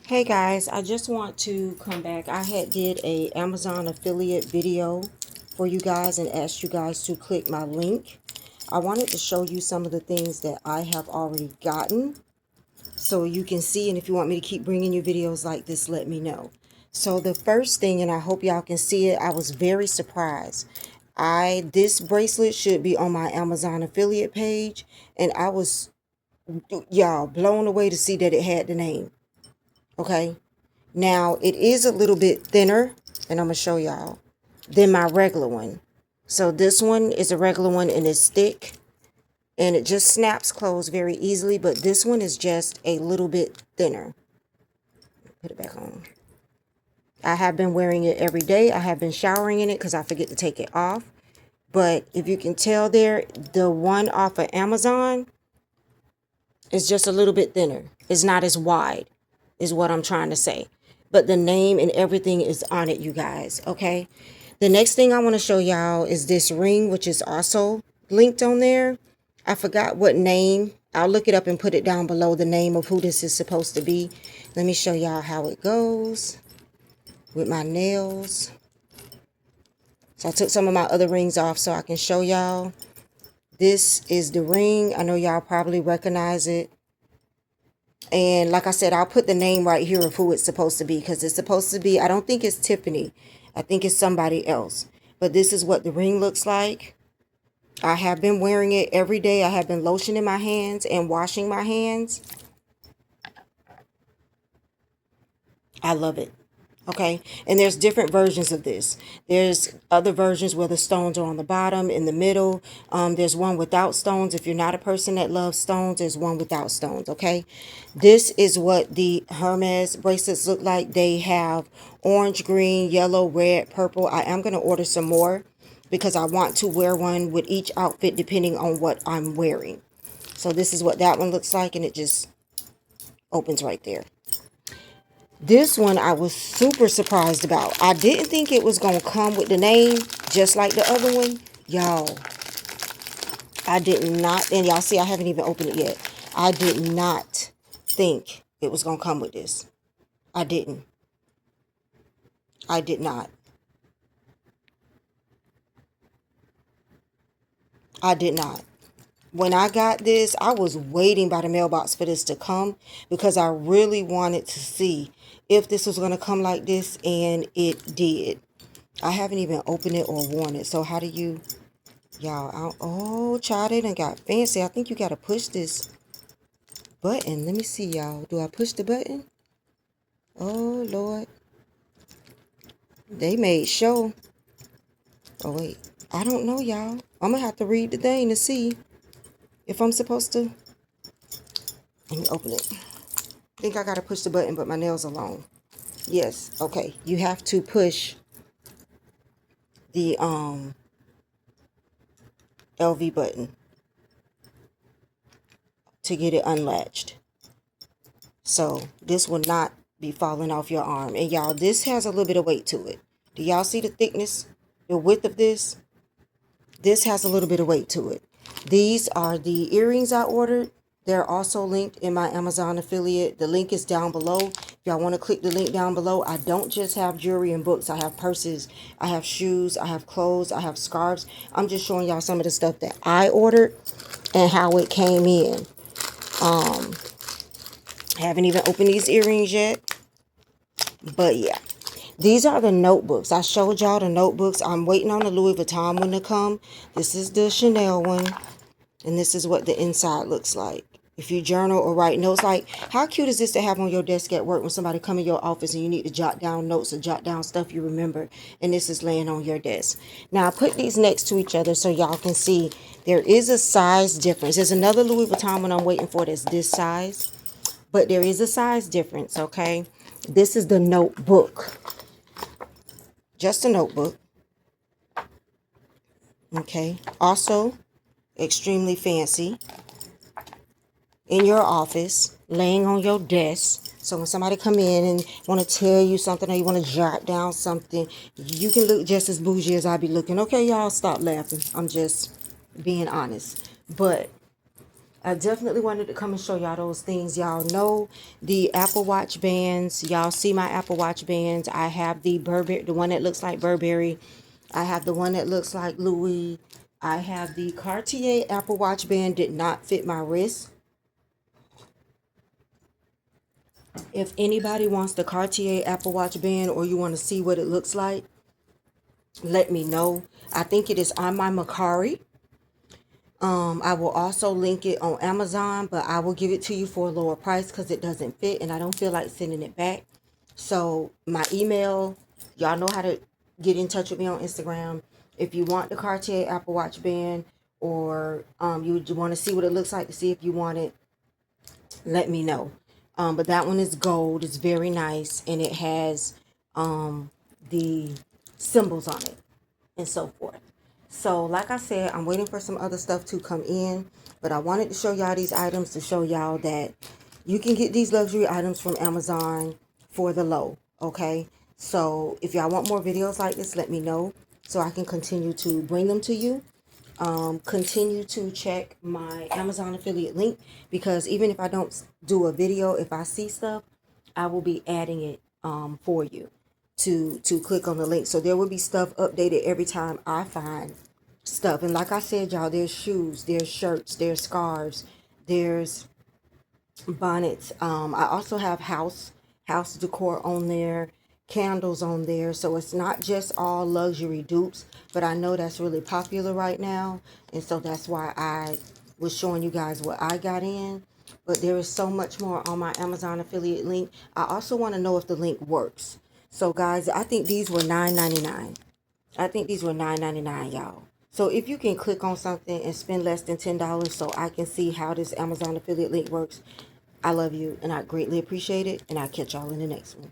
Hey guys, I just want to come back. I had did a Amazon affiliate video for you guys and asked you guys to click my link. I wanted to show you some of the things that I have already gotten so you can see, and if you want me to keep bringing you videos like this, let me know. So the first thing, and I hope y'all can see it, I was very surprised. This bracelet should be on my Amazon affiliate page, and I was, y'all, blown away to see that it had the name. Okay. Now, it is a little bit thinner, and I'm going to show y'all, than my regular one. So this one is a regular one, and it's thick, and it just snaps closed very easily, but this one is just a little bit thinner. Put it back on. I have been wearing it every day. I have been showering in it because I forget to take it off. But if you can tell there, the one off of Amazon is just a little bit thinner. It's not as wide, is what I'm trying to say. But the name and everything is on it, you guys, okay? The next thing I want to show y'all is this ring, which is also linked on there. I forgot what name. I'll look it up and put it down below, the name of who this is supposed to be. Let me show y'all how it goes with my nails. So I took some of my other rings off so I can show y'all. This is the ring. I know y'all probably recognize it. And like I said, I'll put the name right here of who it's supposed to be, because it's supposed to be, I don't think it's Tiffany. I think it's somebody else. But this is what the ring looks like. I have been wearing it every day. I have been lotioning my hands and washing my hands. I love it. Okay, and there's different versions of this. There's other versions where the stones are on the bottom, in the middle. There's one without stones. If you're not a person that loves stones, there's one without stones. Okay, this is what the Hermes bracelets look like. They have orange, green, yellow, red, purple. I am going to order some more because I want to wear one with each outfit depending on what I'm wearing. So this is what that one looks like, and it just opens right there. This one I was super surprised about. I didn't think it was going to come with the name just like the other one. Y'all, I did not, and y'all see I haven't even opened it yet. I did not think it was going to come with this. I didn't. I did not. I did not. When I got this, I was waiting by the mailbox for this to come because I really wanted to see if this was going to come like this, and it did. I haven't even opened it or worn it. So how do you, y'all, oh, child, they done got fancy. I think you got to push this button. Let me see, y'all. Do I push the button? Oh, Lord. They made sure. Oh, wait. I don't know, y'all. I'm going to have to read the thing to see if I'm supposed to. Let me open it. I think I got to push the button, but my nails are long. Yes. Okay. You have to push the LV button to get it unlatched. So this will not be falling off your arm. And y'all, this has a little bit of weight to it. Do y'all see the thickness, the width of this? This has a little bit of weight to it. These are the earrings I ordered. They're also linked in my Amazon affiliate. The link is down below. If y'all want to click the link down below. I don't just have jewelry and books. I have purses. I have shoes. I have clothes. I have scarves. I'm just showing y'all some of the stuff that I ordered and how it came in. Haven't even opened these earrings yet. But yeah. These are the notebooks. I showed y'all the notebooks. I'm waiting on the Louis Vuitton one to come. This is the Chanel one. And this is what the inside looks like. If you journal or write notes, like how cute is this to have on your desk at work when somebody come in your office and you need to jot down notes or jot down stuff you remember, and this is laying on your desk. Now I put these next to each other so y'all can see there is a size difference. There's another Louis Vuitton one I'm waiting for that's this size, but there is a size difference, okay? This is the notebook. Just a notebook. Okay. Also, extremely fancy. In your office, laying on your desk. So when somebody come in and want to tell you something, or you want to jot down something, you can look just as bougie as I be looking. Okay, y'all, stop laughing. I'm just being honest. But I definitely wanted to come and show y'all those things. Y'all know the Apple Watch bands. Y'all see my Apple Watch bands. I have the Burberry, the one that looks like Burberry. I have the one that looks like Louis. I have the Cartier Apple Watch band. Did not fit my wrist. If anybody wants the Cartier Apple Watch band, or you want to see what it looks like, let me know. I think it is on my Macari. I will also link it on Amazon, but I will give it to you for a lower price because it doesn't fit and I don't feel like sending it back. So my email, y'all know how to get in touch with me on Instagram. If you want the Cartier Apple Watch band, or you want to see what it looks like to see if you want it, let me know. But that one is gold. It's very nice, and it has the symbols on it and so forth. So like I said, I'm waiting for some other stuff to come in, but I wanted to show y'all these items to show y'all that you can get these luxury items from Amazon for the low. Okay, so if y'all want more videos like this, let me know so I can continue to bring them to you. Continue to check my Amazon affiliate link, because even if I don't do a video, if I see stuff, I will be adding it for you to click on the link. So there will be stuff updated every time I find stuff. And like I said, y'all, there's shoes, there's shirts, there's scarves, there's bonnets. I also have house decor on there, candles on there. So it's not just all luxury dupes, but I know that's really popular right now, and so that's why I was showing you guys what I got in. But there is so much more on my Amazon affiliate link. I also want to know if the link works. So guys, I think these were $9.99. I think these were $9.99, y'all. So if you can click on something and spend less than $10 so I can see how this Amazon affiliate link works, I love you and I greatly appreciate it. And I'll catch y'all in the next one.